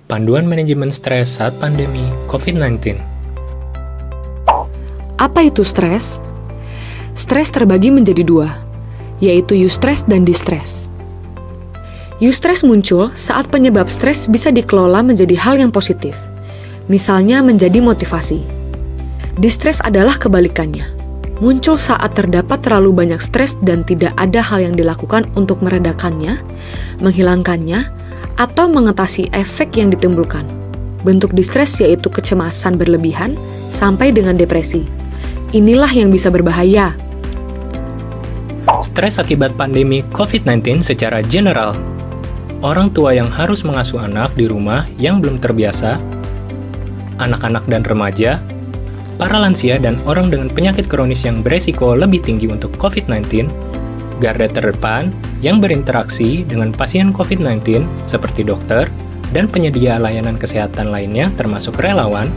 Panduan Manajemen Stres Saat Pandemi COVID-19. Apa itu stres? Stres terbagi menjadi dua, yaitu eustress dan distress. Eustress muncul saat penyebab stres bisa dikelola menjadi hal yang positif, misalnya menjadi motivasi. Distress adalah kebalikannya, muncul saat terdapat terlalu banyak stres dan tidak ada hal yang dilakukan untuk meredakannya, menghilangkannya, atau mengatasi efek yang ditimbulkan. Bentuk distress yaitu kecemasan berlebihan sampai dengan depresi. Inilah yang bisa berbahaya. Stres akibat pandemi COVID-19 secara general. Orang tua yang harus mengasuh anak di rumah yang belum terbiasa, anak-anak dan remaja, para lansia dan orang dengan penyakit kronis yang beresiko lebih tinggi untuk COVID-19, garda terdepan yang berinteraksi dengan pasien COVID-19 seperti dokter dan penyedia layanan kesehatan lainnya termasuk relawan,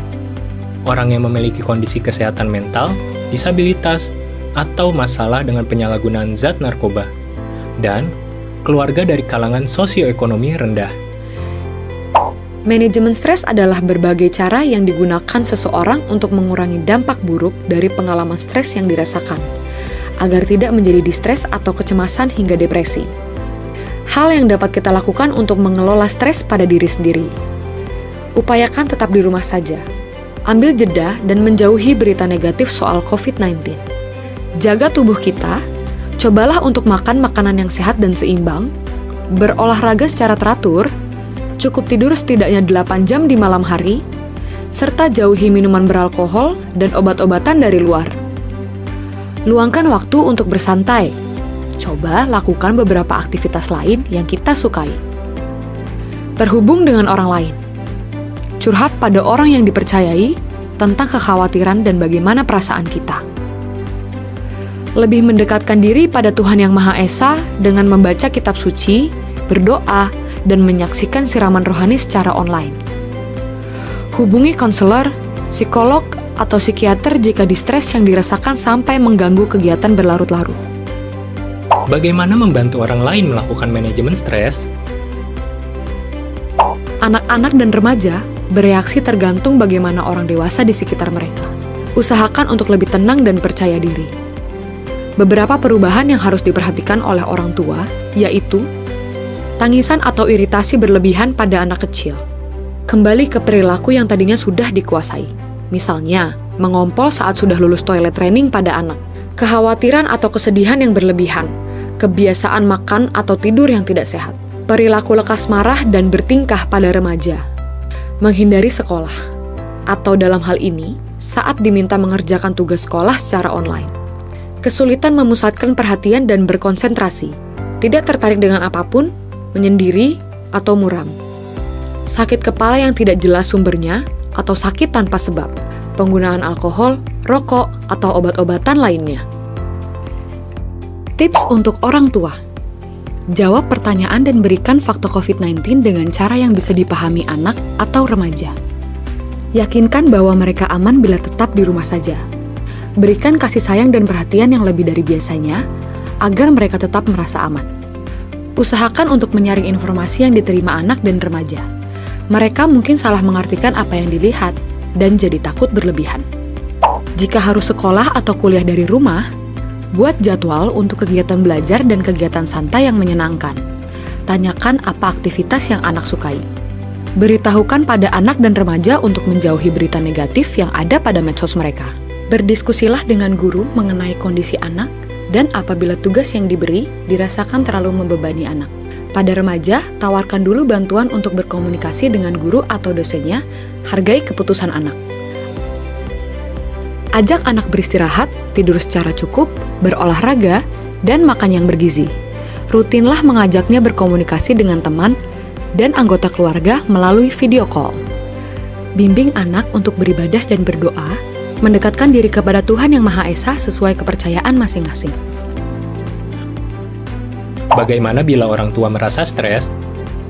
orang yang memiliki kondisi kesehatan mental, disabilitas, atau masalah dengan penyalahgunaan zat narkoba, dan keluarga dari kalangan sosioekonomi rendah. Manajemen stres adalah berbagai cara yang digunakan seseorang untuk mengurangi dampak buruk dari pengalaman stres yang dirasakan, agar tidak menjadi distres atau kecemasan hingga depresi. Hal yang dapat kita lakukan untuk mengelola stres pada diri sendiri. Upayakan tetap di rumah saja. Ambil jeda dan menjauhi berita negatif soal COVID-19. Jaga tubuh kita, cobalah untuk makan makanan yang sehat dan seimbang, berolahraga secara teratur, cukup tidur setidaknya 8 jam di malam hari, serta jauhi minuman beralkohol dan obat-obatan dari luar. Luangkan waktu untuk bersantai. Coba lakukan beberapa aktivitas lain yang kita sukai. Terhubung dengan orang lain. Curhat pada orang yang dipercayai tentang kekhawatiran dan bagaimana perasaan kita. Lebih mendekatkan diri pada Tuhan Yang Maha Esa dengan membaca kitab suci, berdoa, dan menyaksikan siraman rohani secara online. Hubungi konselor, psikolog, atau psikiater jika distres yang dirasakan sampai mengganggu kegiatan berlarut-larut. Bagaimana membantu orang lain melakukan manajemen stres? Anak-anak dan remaja bereaksi tergantung bagaimana orang dewasa di sekitar mereka. Usahakan untuk lebih tenang dan percaya diri. Beberapa perubahan yang harus diperhatikan oleh orang tua, yaitu tangisan atau iritasi berlebihan pada anak kecil. Kembali ke perilaku yang tadinya sudah dikuasai. Misalnya, mengompol saat sudah lulus toilet training pada anak, kekhawatiran atau kesedihan yang berlebihan, kebiasaan makan atau tidur yang tidak sehat, perilaku lekas marah dan bertingkah pada remaja, menghindari sekolah, atau dalam hal ini, saat diminta mengerjakan tugas sekolah secara online, kesulitan memusatkan perhatian dan berkonsentrasi, tidak tertarik dengan apapun, menyendiri, atau muram, sakit kepala yang tidak jelas sumbernya, atau sakit tanpa sebab, penggunaan alkohol, rokok, atau obat-obatan lainnya. Tips untuk orang tua. Jawab pertanyaan dan berikan fakta COVID-19 dengan cara yang bisa dipahami anak atau remaja. Yakinkan bahwa mereka aman bila tetap di rumah saja. Berikan kasih sayang dan perhatian yang lebih dari biasanya, agar mereka tetap merasa aman. Usahakan untuk menyaring informasi yang diterima anak dan remaja. Mereka mungkin salah mengartikan apa yang dilihat dan jadi takut berlebihan. Jika harus sekolah atau kuliah dari rumah, buat jadwal untuk kegiatan belajar dan kegiatan santai yang menyenangkan. Tanyakan apa aktivitas yang anak sukai. Beritahukan pada anak dan remaja untuk menjauhi berita negatif yang ada pada medsos mereka. Berdiskusilah dengan guru mengenai kondisi anak dan apabila tugas yang diberi dirasakan terlalu membebani anak. Pada remaja, tawarkan dulu bantuan untuk berkomunikasi dengan guru atau dosennya, hargai keputusan anak. Ajak anak beristirahat, tidur secara cukup, berolahraga, dan makan yang bergizi. Rutinlah mengajaknya berkomunikasi dengan teman dan anggota keluarga melalui video call. Bimbing anak untuk beribadah dan berdoa, mendekatkan diri kepada Tuhan Yang Maha Esa sesuai kepercayaan masing-masing. Bagaimana bila orang tua merasa stres?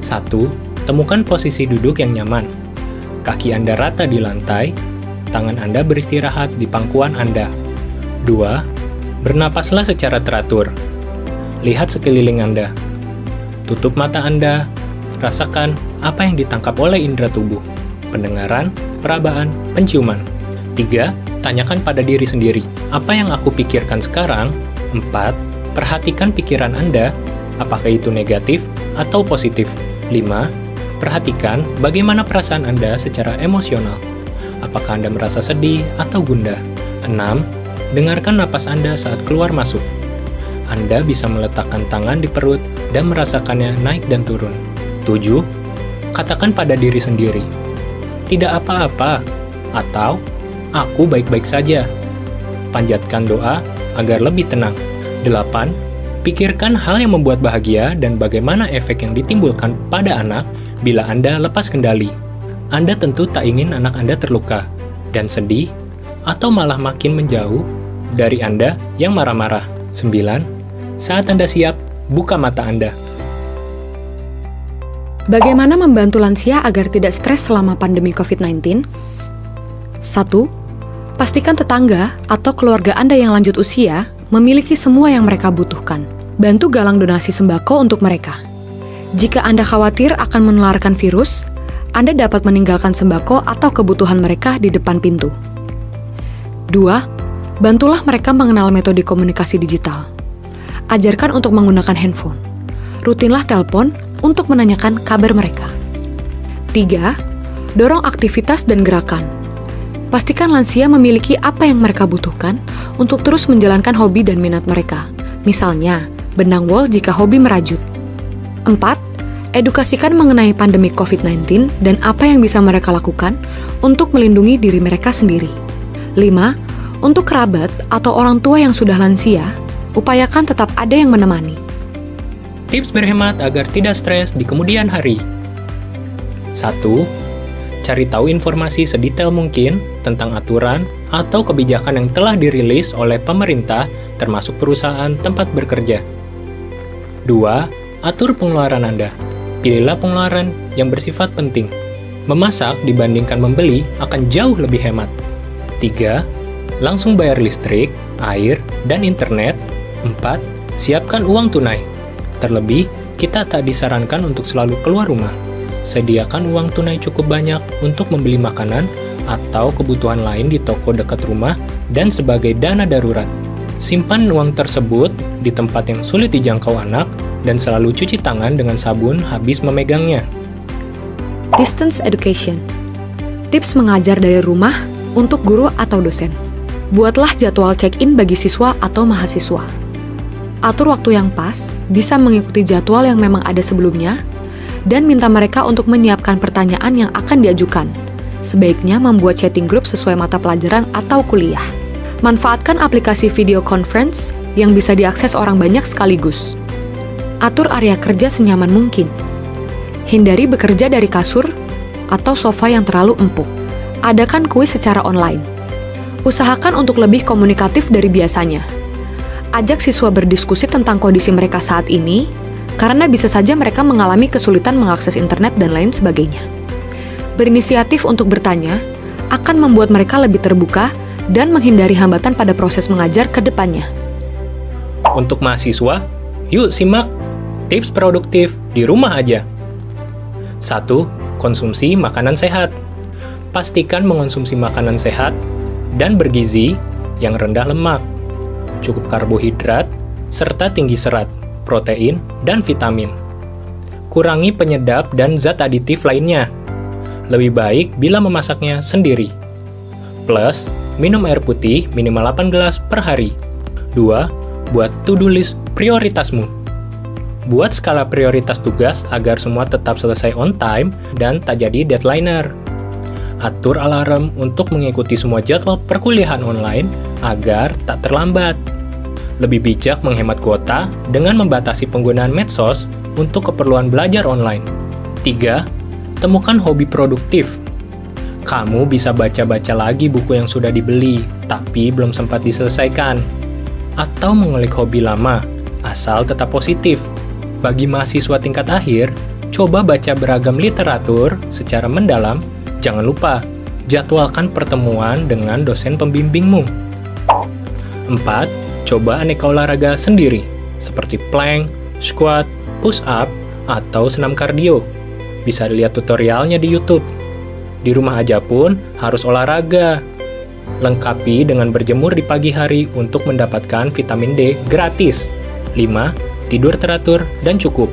1. Temukan posisi duduk yang nyaman. Kaki Anda rata di lantai, tangan Anda beristirahat di pangkuan Anda. 2. Bernapaslah secara teratur. Lihat sekeliling Anda. Tutup mata Anda, rasakan apa yang ditangkap oleh indera tubuh, pendengaran, perabaan, penciuman. 3. Tanyakan pada diri sendiri, apa yang aku pikirkan sekarang? 4. Perhatikan pikiran Anda, apakah itu negatif atau positif. 5. Perhatikan bagaimana perasaan Anda secara emosional. Apakah Anda merasa sedih atau gundah? 6. Dengarkan napas Anda saat keluar masuk. Anda bisa meletakkan tangan di perut dan merasakannya naik dan turun. 7. Katakan pada diri sendiri, tidak apa-apa, atau aku baik-baik saja. Panjatkan doa agar lebih tenang. 8. Pikirkan hal yang membuat bahagia dan bagaimana efek yang ditimbulkan pada anak bila Anda lepas kendali. Anda tentu tak ingin anak Anda terluka dan sedih, atau malah makin menjauh dari Anda yang marah-marah. 9. Saat Anda siap, buka mata Anda. Bagaimana membantu lansia agar tidak stres selama pandemi COVID-19? 1. Pastikan tetangga atau keluarga Anda yang lanjut usia memiliki semua yang mereka butuhkan. Bantu galang donasi sembako untuk mereka. Jika Anda khawatir akan menularkan virus, Anda dapat meninggalkan sembako atau kebutuhan mereka di depan pintu. 2. Bantulah mereka mengenal metode komunikasi digital. Ajarkan untuk menggunakan handphone. Rutinlah telepon untuk menanyakan kabar mereka. 3. Dorong aktivitas dan gerakan. Pastikan lansia memiliki apa yang mereka butuhkan untuk terus menjalankan hobi dan minat mereka. Misalnya, benang wol jika hobi merajut. 4. Edukasikan mengenai pandemi COVID-19 dan apa yang bisa mereka lakukan untuk melindungi diri mereka sendiri. 5. Untuk kerabat atau orang tua yang sudah lansia, upayakan tetap ada yang menemani. Tips berhemat agar tidak stres di kemudian hari. 1. Cari tahu informasi sedetail mungkin tentang aturan atau kebijakan yang telah dirilis oleh pemerintah termasuk perusahaan tempat bekerja. 2. Atur pengeluaran Anda. Pilihlah pengeluaran yang bersifat penting. Memasak dibandingkan membeli akan jauh lebih hemat. 3. Langsung bayar listrik, air, dan internet. 4. Siapkan uang tunai. Terlebih, kita tak disarankan untuk selalu keluar rumah. Sediakan uang tunai cukup banyak untuk membeli makanan atau kebutuhan lain di toko dekat rumah dan sebagai dana darurat. Simpan uang tersebut di tempat yang sulit dijangkau anak dan selalu cuci tangan dengan sabun habis memegangnya. Distance education. Tips mengajar dari rumah untuk guru atau dosen. Buatlah jadwal check-in bagi siswa atau mahasiswa. Atur waktu yang pas, bisa mengikuti jadwal yang memang ada sebelumnya, dan minta mereka untuk menyiapkan pertanyaan yang akan diajukan. Sebaiknya membuat chatting group sesuai mata pelajaran atau kuliah. Manfaatkan aplikasi video conference yang bisa diakses orang banyak sekaligus. Atur area kerja senyaman mungkin. Hindari bekerja dari kasur atau sofa yang terlalu empuk. Adakan kuis secara online. Usahakan untuk lebih komunikatif dari biasanya. Ajak siswa berdiskusi tentang kondisi mereka saat ini, karena bisa saja mereka mengalami kesulitan mengakses internet dan lain sebagainya. Berinisiatif untuk bertanya akan membuat mereka lebih terbuka dan menghindari hambatan pada proses mengajar ke depannya. Untuk mahasiswa, yuk simak tips produktif di rumah aja. 1. Konsumsi makanan sehat. Pastikan mengonsumsi makanan sehat dan bergizi yang rendah lemak, cukup karbohidrat, serta tinggi serat, protein, dan vitamin. Kurangi penyedap dan zat aditif lainnya. Lebih baik bila memasaknya sendiri. Plus, minum air putih minimal 8 gelas per hari. 2. Buat to-do list prioritasmu. Buat skala prioritas tugas agar semua tetap selesai on time dan tak jadi deadliner. Atur alarm untuk mengikuti semua jadwal perkuliahan online agar tak terlambat. Lebih bijak menghemat kuota dengan membatasi penggunaan medsos untuk keperluan belajar online. 3. Temukan hobi produktif. Kamu bisa baca-baca lagi buku yang sudah dibeli, tapi belum sempat diselesaikan. Atau mengulik hobi lama, asal tetap positif. Bagi mahasiswa tingkat akhir, coba baca beragam literatur secara mendalam. Jangan lupa, jadwalkan pertemuan dengan dosen pembimbingmu. 4. Coba aneka olahraga sendiri, seperti plank, squat, push up, atau senam kardio. Bisa lihat tutorialnya di YouTube. Di rumah aja pun harus olahraga. Lengkapi dengan berjemur di pagi hari untuk mendapatkan vitamin D gratis. 5. Tidur teratur dan cukup.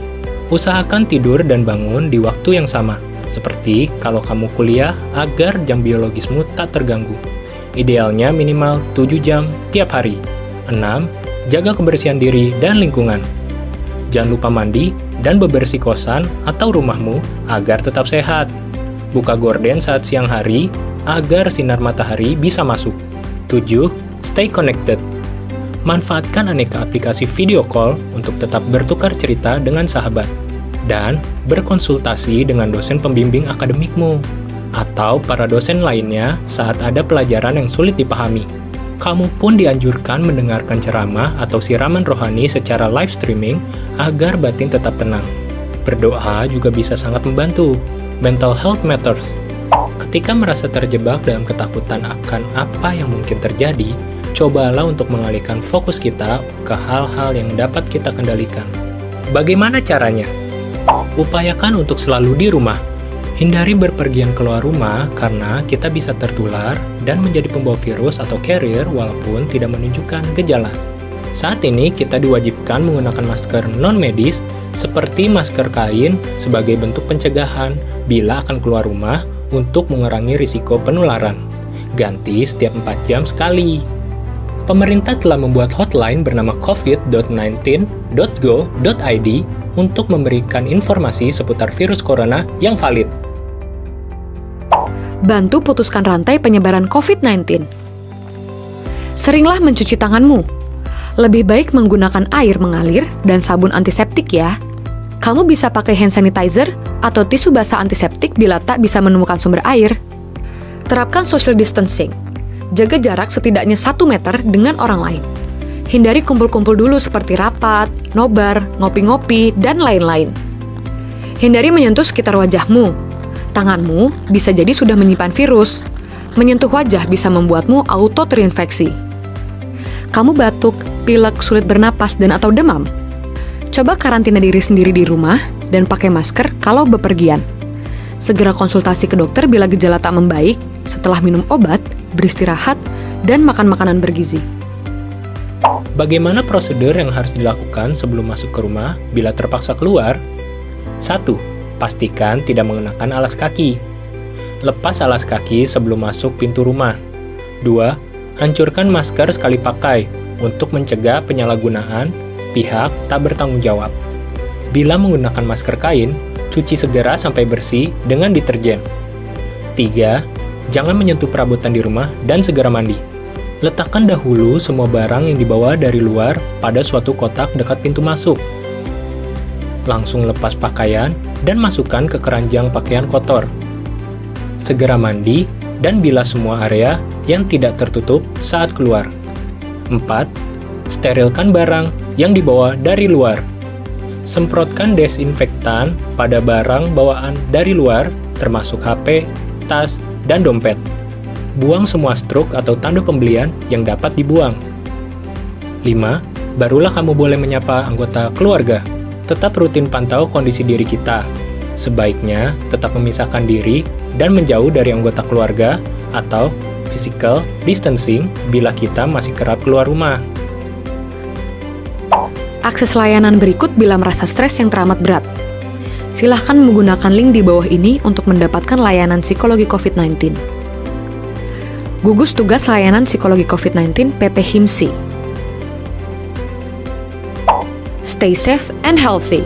Usahakan tidur dan bangun di waktu yang sama, seperti kalau kamu kuliah agar jam biologismu tak terganggu. Idealnya minimal 7 jam tiap hari. 6. Jaga kebersihan diri dan lingkungan. Jangan lupa mandi dan bebersih kosan atau rumahmu agar tetap sehat. Buka gorden saat siang hari agar sinar matahari bisa masuk. 7. Stay connected. Manfaatkan aneka aplikasi video call untuk tetap bertukar cerita dengan sahabat dan berkonsultasi dengan dosen pembimbing akademikmu atau para dosen lainnya saat ada pelajaran yang sulit dipahami. Kamu pun dianjurkan mendengarkan ceramah atau siraman rohani secara live streaming agar batin tetap tenang. Berdoa juga bisa sangat membantu. Mental health matters. Ketika merasa terjebak dalam ketakutan akan apa yang mungkin terjadi, cobalah untuk mengalihkan fokus kita ke hal-hal yang dapat kita kendalikan. Bagaimana caranya? Upayakan untuk selalu di rumah. Hindari berpergian keluar rumah karena kita bisa tertular dan menjadi pembawa virus atau carrier walaupun tidak menunjukkan gejala. Saat ini kita diwajibkan menggunakan masker non-medis seperti masker kain sebagai bentuk pencegahan bila akan keluar rumah untuk mengurangi risiko penularan. Ganti setiap 4 jam sekali. Pemerintah telah membuat hotline bernama covid.19.go.id untuk memberikan informasi seputar virus corona yang valid. Bantu putuskan rantai penyebaran COVID-19. Seringlah mencuci tanganmu. Lebih baik menggunakan air mengalir dan sabun antiseptik ya. Kamu bisa pakai hand sanitizer atau tisu basah antiseptik bila tak bisa menemukan sumber air. Terapkan social distancing. Jaga jarak setidaknya 1 meter dengan orang lain. Hindari kumpul-kumpul dulu seperti rapat, nobar, ngopi-ngopi, dan lain-lain. Hindari menyentuh sekitar wajahmu. Tanganmu bisa jadi sudah menyimpan virus. Menyentuh wajah bisa membuatmu auto terinfeksi. Kamu batuk, pilek, sulit bernapas, dan atau demam? Coba karantina diri sendiri di rumah dan pakai masker kalau bepergian. Segera konsultasi ke dokter bila gejala tak membaik, setelah minum obat, beristirahat, dan makan makanan bergizi. Bagaimana prosedur yang harus dilakukan sebelum masuk ke rumah bila terpaksa keluar? 1. Pastikan tidak mengenakan alas kaki. Lepas alas kaki sebelum masuk pintu rumah. 2. Hancurkan masker sekali pakai untuk mencegah penyalahgunaan pihak tak bertanggung jawab. Bila menggunakan masker kain, cuci segera sampai bersih dengan deterjen. 3. Jangan menyentuh perabotan di rumah dan segera mandi. Letakkan dahulu semua barang yang dibawa dari luar pada suatu kotak dekat pintu masuk. Langsung lepas pakaian dan masukkan ke keranjang pakaian kotor. Segera mandi dan bilas semua area yang tidak tertutup saat keluar. 4. Sterilkan barang yang dibawa dari luar. Semprotkan desinfektan pada barang bawaan dari luar, termasuk HP, tas, dan dompet. Buang semua struk atau tanda pembelian yang dapat dibuang. 5. Barulah kamu boleh menyapa anggota keluarga. Tetap rutin pantau kondisi diri kita. Sebaiknya tetap memisahkan diri dan menjauh dari anggota keluarga atau physical distancing bila kita masih kerap keluar rumah. Akses layanan berikut bila merasa stres yang teramat berat. Silahkan menggunakan link di bawah ini untuk mendapatkan layanan psikologi COVID-19. Gugus Tugas Layanan Psikologi COVID-19 PP HIMSI. Stay safe and healthy.